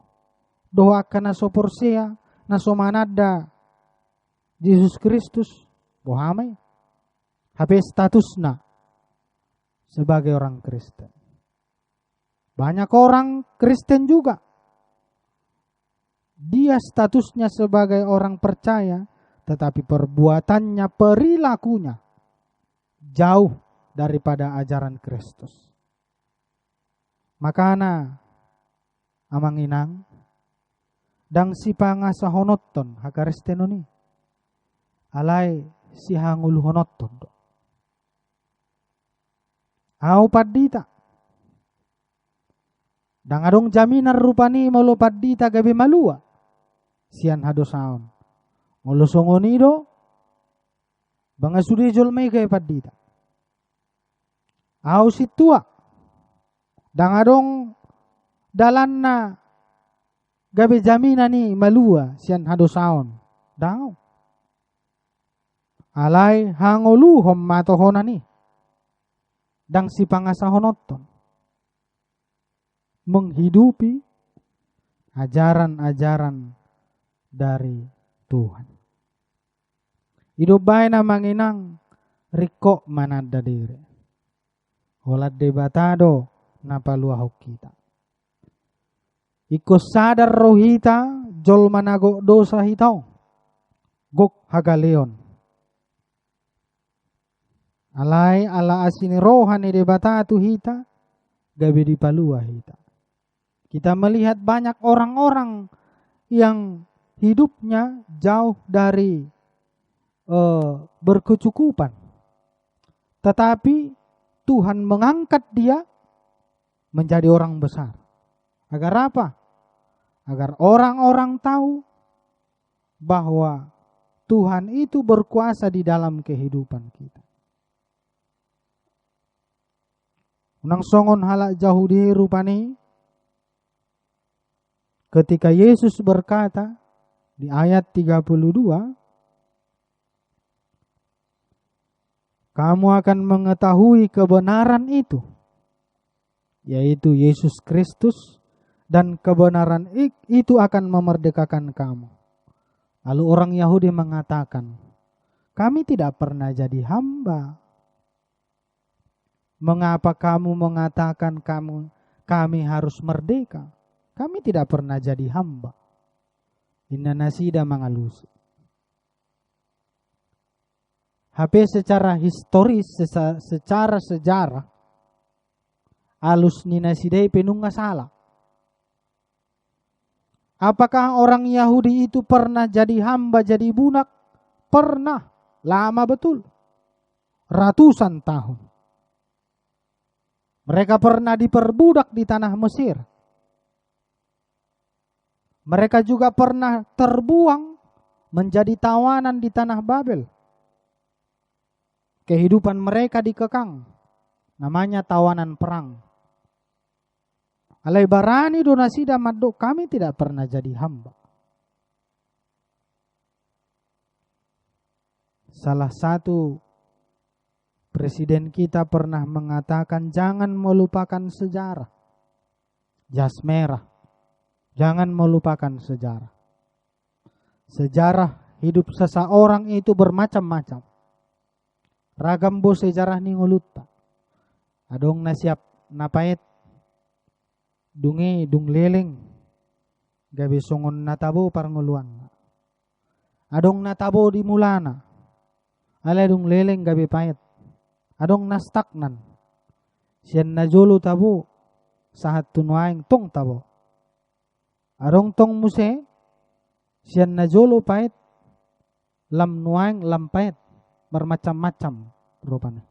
doa kana soporsia, na somanada Yesus Kristus, bohamay. Habe statusna sebagai orang Kristen. Banyak orang Kristen juga. Dia statusnya sebagai orang percaya, tetapi perbuatannya, perilakunya jauh daripada ajaran Kristus. Makana amang inang dang si pangasahonoton hakaristenoni alay si hanguluhonoton do. Au padita dang adong jaminan rupani molo padita gabi malua sian hadosaon molo songonido banga sudi jolmay kay padita. Au si tua dang adong dalan na gabi jaminan ni malua sian hadosaon daw alai hangoluhom matohonani dang si pangasahonoton menghidupi ajaran-ajaran dari Tuhan. Hidup baik na manginang riko manada diri. Olat debatado napaluahok kita. Iko sadar rohita jol manago dosa hitaw. Gok hagaleon. Alay ala asini rohani debatatu hita gabi dipalua hita. Kita melihat banyak orang-orang yang hidupnya jauh dari berkecukupan. Tetapi Tuhan mengangkat dia menjadi orang besar. Agar apa? Agar orang-orang tahu bahwa Tuhan itu berkuasa di dalam kehidupan kita. Unang songon halak jauh di rupani ketika Yesus berkata di ayat 32, kamu akan mengetahui kebenaran itu, yaitu Yesus Kristus, dan kebenaran itu akan memerdekakan kamu. Lalu orang Yahudi mengatakan, kami tidak pernah jadi hamba. Mengapa kamu mengatakan kami harus merdeka? Kami tidak pernah jadi hamba. Inna nasida mangalus. HP secara historis, secara sejarah, alus nina sidai penung salah. Apakah orang Yahudi itu pernah jadi hamba, jadi budak? Pernah, lama betul. Ratusan tahun. Mereka pernah diperbudak di tanah Mesir. Mereka juga pernah terbuang menjadi tawanan di tanah Babel. Kehidupan mereka dikekang. Namanya tawanan perang. Alai barani donasida maddo, kami tidak pernah jadi hamba. Salah satu presiden kita pernah mengatakan jangan melupakan sejarah. Jas merah. Jangan melupakan sejarah. Sejarah hidup seseorang itu bermacam-macam. Ragam bo sejarah ni ngulutta. Adong nasiap napait. Dungi dung leleng. Gabi songon natabo parnguluan. Adong natabo di mulana. Alay dung leleng gabi pait. Adong nastaknan. Siyan najolo tabo. Sahat tunwaing tong tabo. Adong tong muse. Siyan najolo pait. Lam nuwaing lam pait. Bermacam-macam rupanya.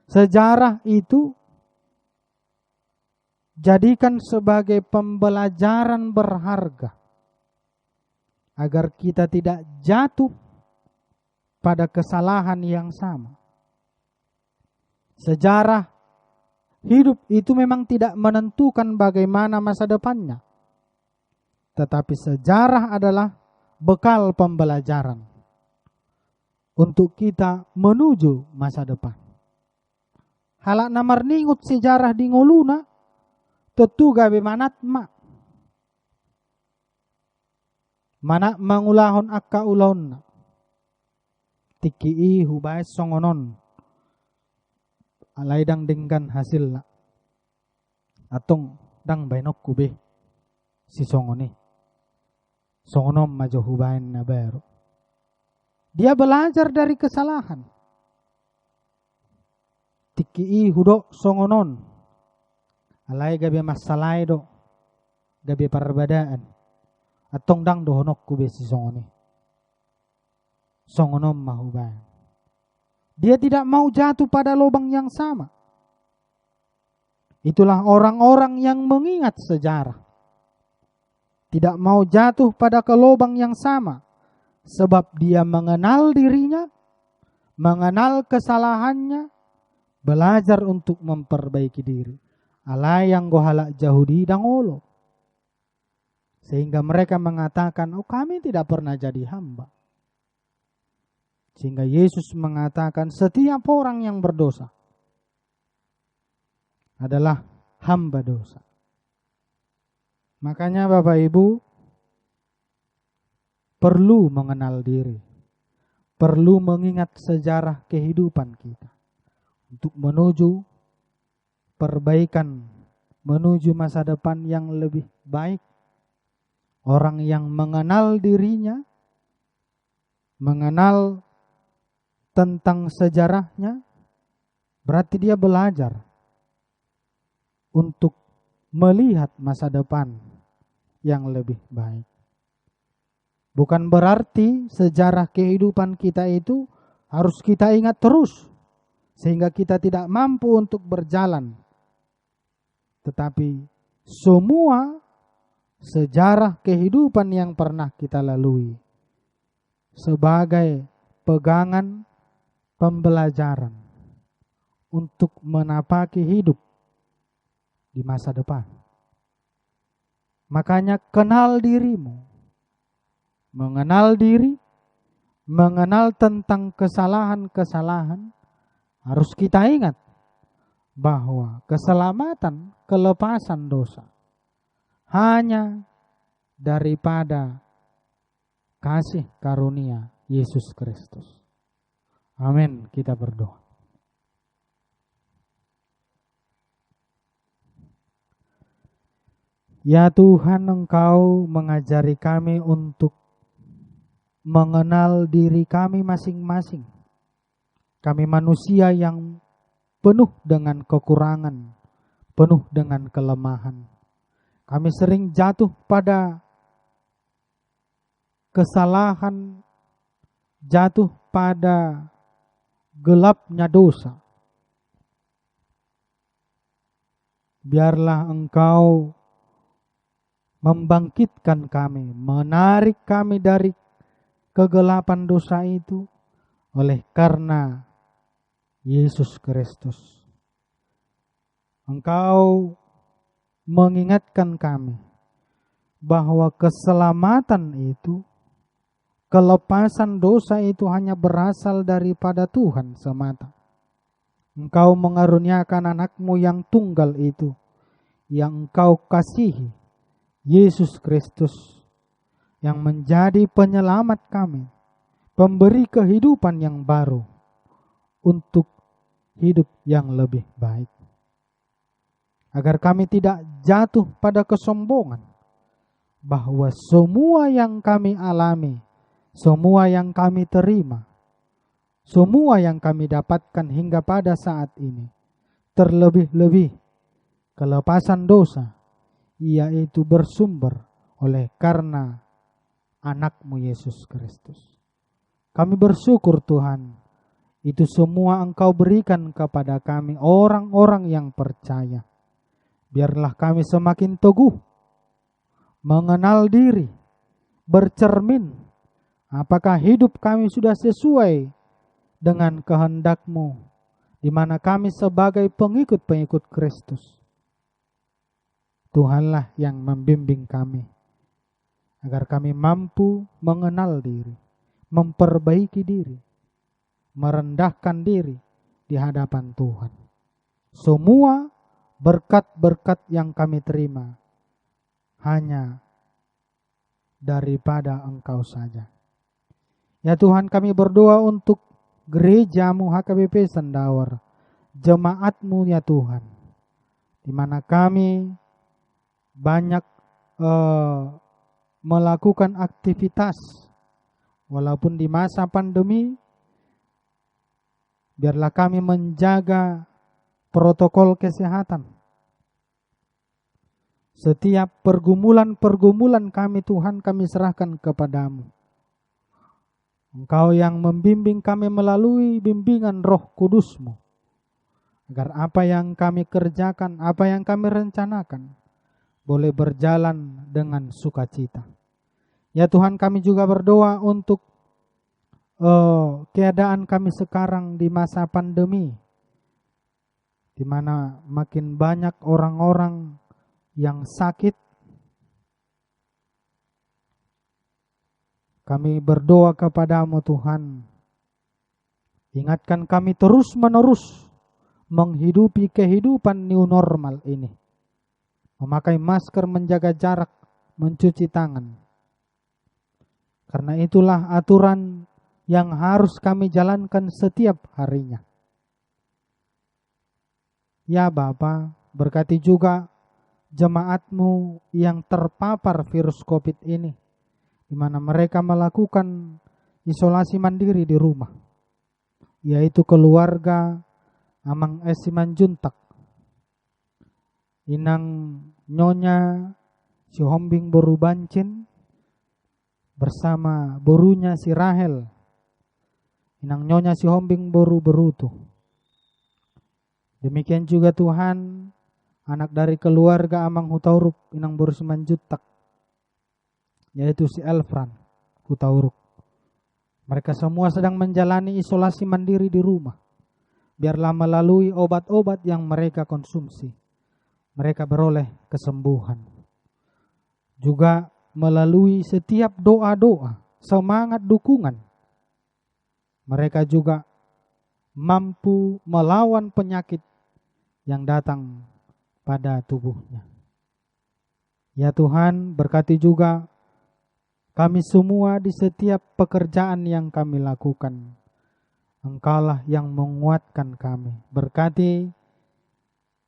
Sejarah itu jadikan sebagai pembelajaran berharga agar kita tidak jatuh pada kesalahan yang sama. Sejarah hidup itu memang tidak menentukan bagaimana masa depannya, tetapi sejarah adalah bekal pembelajaran untuk kita menuju masa depan. Halak namar ningut sejarah di ngoluna, tentu gabe manat ma. Mana mangulahon akka ulon. Tiki hubay songonon. Alay dang dinggan hasil na. Atong dang bainok kube. Si songoni. Songonom majo hubayin na bero. Dia belajar dari kesalahan. Tiki hudo songonon. Alay gabi masalay do. Gabi perbedaan. Atong dang dohonok kube si songoni. Songonom mahubayan. Dia tidak mau jatuh pada lubang yang sama. Itulah orang-orang yang mengingat sejarah. Tidak mau jatuh pada ke lubang yang sama. Sebab dia mengenal dirinya, mengenal kesalahannya, belajar untuk memperbaiki diri. Alay yang gohalak jahudi dangolo. Sehingga mereka mengatakan, oh kami tidak pernah jadi hamba. Sehingga Yesus mengatakan setiap orang yang berdosa adalah hamba dosa. Makanya Bapak Ibu perlu mengenal diri, perlu mengingat sejarah kehidupan kita untuk menuju perbaikan, menuju masa depan yang lebih baik. Orang yang mengenal dirinya, mengenal tentang sejarahnya, berarti dia belajar untuk melihat masa depan yang lebih baik. Bukan berarti sejarah kehidupan kita itu harus kita ingat terus, sehingga kita tidak mampu untuk berjalan. Tetapi semua sejarah kehidupan yang pernah kita lalui sebagai pegangan pembelajaran untuk menapaki hidup di masa depan. Makanya kenal dirimu, mengenal diri, mengenal tentang kesalahan-kesalahan. Harus kita ingat bahwa keselamatan, kelepasan dosa hanya daripada kasih karunia Yesus Kristus. Amin. Kita berdoa. Ya Tuhan, Engkau mengajari kami untuk mengenal diri kami masing-masing. Kami manusia yang penuh dengan kekurangan, penuh dengan kelemahan. Kami sering jatuh pada kesalahan, jatuh pada gelapnya dosa. Biarlah Engkau membangkitkan kami, menarik kami dari kegelapan dosa itu oleh karena Yesus Kristus. Engkau mengingatkan kami bahwa keselamatan itu, kelepasan dosa itu hanya berasal daripada Tuhan semata. Engkau mengaruniakan anak-Mu yang tunggal itu, yang Engkau kasihi, Yesus Kristus, yang menjadi penyelamat kami, pemberi kehidupan yang baru untuk hidup yang lebih baik. Agar kami tidak jatuh pada kesombongan, bahwa semua yang kami alami, semua yang kami terima, semua yang kami dapatkan hingga pada saat ini, terlebih-lebih kelepasan dosa, yaitu bersumber oleh karena anak-Mu Yesus Kristus. Kami bersyukur Tuhan, itu semua Engkau berikan kepada kami orang-orang yang percaya. Biarlah kami semakin teguh mengenal diri, bercermin apakah hidup kami sudah sesuai dengan kehendak-Mu, di mana kami sebagai pengikut-pengikut Kristus. Tuhanlah yang membimbing kami, agar kami mampu mengenal diri, memperbaiki diri, merendahkan diri di hadapan Tuhan. Semua berkat-berkat yang kami terima hanya daripada Engkau saja. Ya Tuhan, kami berdoa untuk gereja-Mu HKBP Sendawar, jemaat-Mu ya Tuhan, di mana kami banyak melakukan aktivitas walaupun di masa pandemi. Biarlah kami menjaga protokol kesehatan. Setiap pergumulan-pergumulan kami Tuhan, kami serahkan kepada-Mu. Engkau yang membimbing kami melalui bimbingan Roh Kudus-Mu, agar apa yang kami kerjakan, apa yang kami rencanakan, boleh berjalan dengan sukacita. Ya Tuhan, kami juga berdoa untuk keadaan kami sekarang di masa pandemi, di mana makin banyak orang-orang yang sakit. Kami berdoa kepada-Mu Tuhan, Ingatkan kami terus-menerus menghidupi kehidupan new normal ini. Memakai masker, menjaga jarak, mencuci tangan. Karena itulah aturan yang harus kami jalankan setiap harinya. Ya Bapa, berkati juga jemaat-Mu yang terpapar virus COVID ini, di mana mereka melakukan isolasi mandiri di rumah, yaitu keluarga Amang Simanjuntak, Inang Nyonya si Hombing Boru Bancin bersama borunya si Rahel, Inang Nyonya si Hombing Boru Berutu. Demikian juga Tuhan, anak dari keluarga Amang Hutauruk Inang Boru Simanjuntak, yaitu si Elfran Hutauruk. Mereka semua sedang menjalani isolasi mandiri di rumah. Biarlah melalui obat-obat yang mereka konsumsi, mereka beroleh kesembuhan. Juga melalui setiap doa-doa, semangat dukungan, mereka juga mampu melawan penyakit yang datang pada tubuhnya. Ya Tuhan, berkati juga kami semua di setiap pekerjaan yang kami lakukan. Engkaulah yang menguatkan kami. Berkati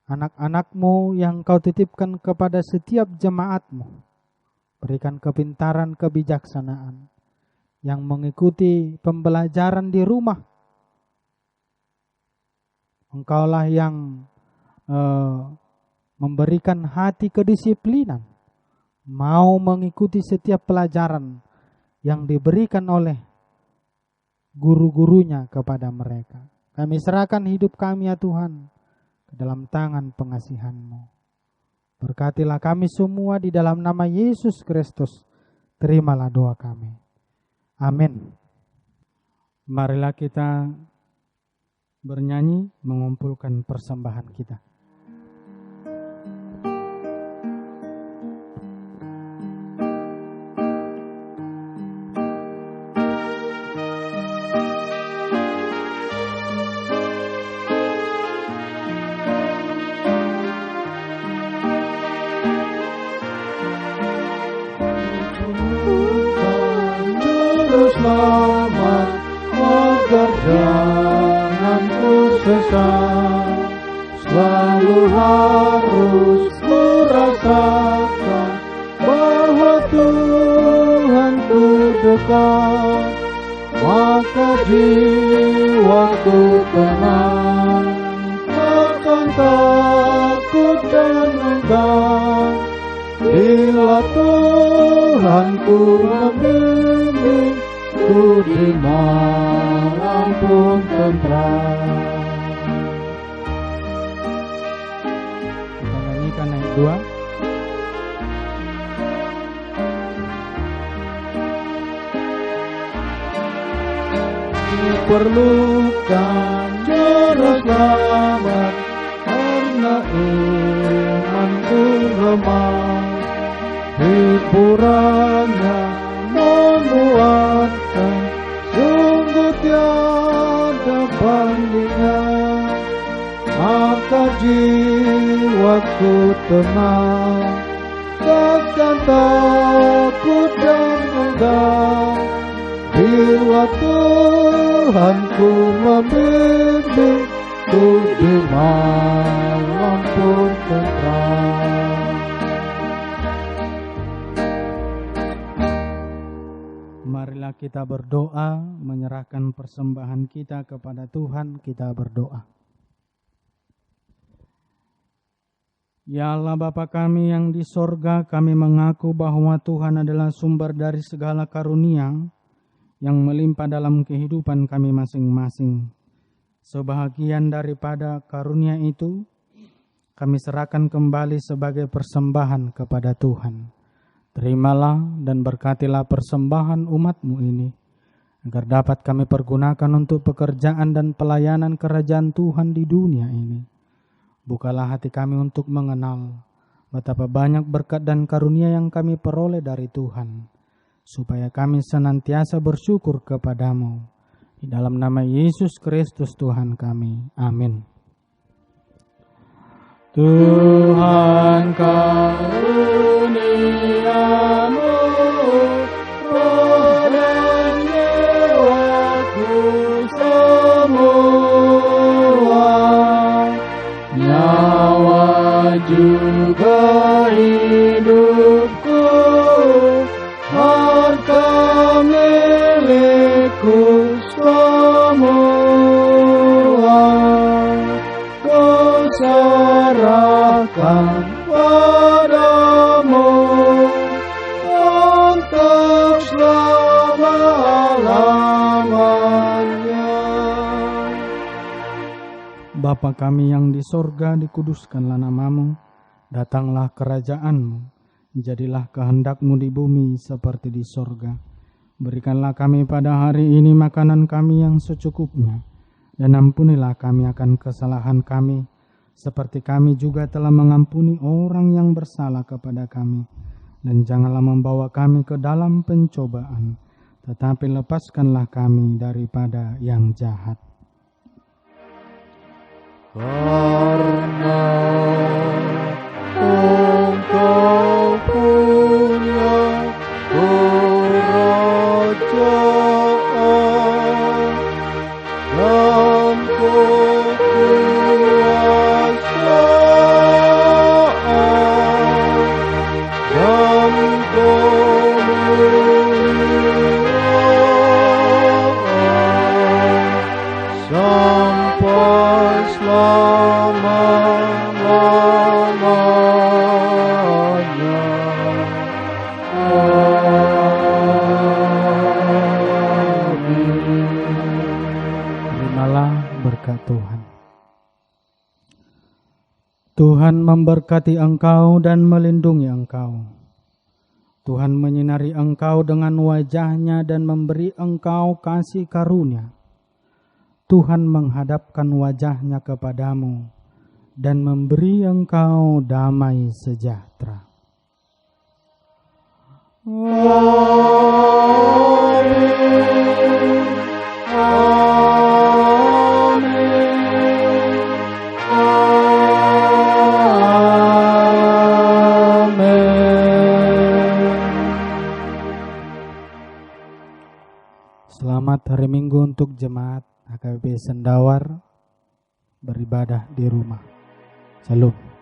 anak-anak-Mu yang Kau titipkan kepada setiap jemaat-Mu. Berikan kepintaran, kebijaksanaan yang mengikuti pembelajaran di rumah. Engkaulah yang memberikan hati kedisiplinan, mau mengikuti setiap pelajaran yang diberikan oleh guru-gurunya kepada mereka. Kami serahkan hidup kami ya Tuhan ke dalam tangan pengasihan-Mu. Berkatilah kami semua di dalam nama Yesus Kristus. Terimalah doa kami. Amin. Marilah kita bernyanyi mengumpulkan persembahan kita. Selamat agar jangan ku sesat, selalu harus ku rasakan bahwa Tuhanku dekat, maka jiwaku tenang, takkan takut dan enggan, bila Tuhanku membimbing ku di malam pun tentram. Kita nyanyikan ayat 2. Perlukan juru selamat karena imanku lemah, hiburannya memuatkan, sungguh tiada bandingnya, maka jiwaku tenang, takkan takut dan enggan, bila Tuhanku membimbing ku di malam pun tentram. Marilah kita berdoa, menyerahkan persembahan kita kepada Tuhan. Kita berdoa. Ya Allah Bapa kami yang di sorga, kami mengaku bahwa Tuhan adalah sumber dari segala karunia yang melimpah dalam kehidupan kami masing-masing. Sebahagian daripada karunia itu, kami serahkan kembali sebagai persembahan kepada Tuhan. Terimalah dan berkatilah persembahan umat-Mu ini, agar dapat kami pergunakan untuk pekerjaan dan pelayanan kerajaan Tuhan di dunia ini. Bukalah hati kami untuk mengenal betapa banyak berkat dan karunia yang kami peroleh dari Tuhan, supaya kami senantiasa bersyukur kepada-Mu. Di dalam nama Yesus Kristus Tuhan kami. Amin. Tuhan karuniamu roh dan jiwaku semua, nyawa juga hidupku, harta milikku semua, serahkan padamu untuk selama-lamanya. Bapa kami yang di sorga, dikuduskanlah namamu, datanglah kerajaanmu, jadilah kehendakmu di bumi seperti di sorga. Berikanlah kami pada hari ini makanan kami yang secukupnya, dan ampunilah kami akan kesalahan kami, seperti kami juga telah mengampuni orang yang bersalah kepada kami. Dan janganlah membawa kami ke dalam pencobaan, tetapi lepaskanlah kami daripada yang jahat. Karena Engkau punya kerajaan dan sampai selama-lamanya. Amin. Terimalah berkat Tuhan. Tuhan memberkati engkau dan melindungi engkau. Tuhan menyinari engkau dengan wajah-Nya dan memberi engkau kasih karunia. Tuhan menghadapkan wajah-Nya kepadamu dan memberi engkau damai sejahtera. Amin. Selamat hari Minggu untuk jemaat HKBP Sendawar beribadah di rumah. Shalom.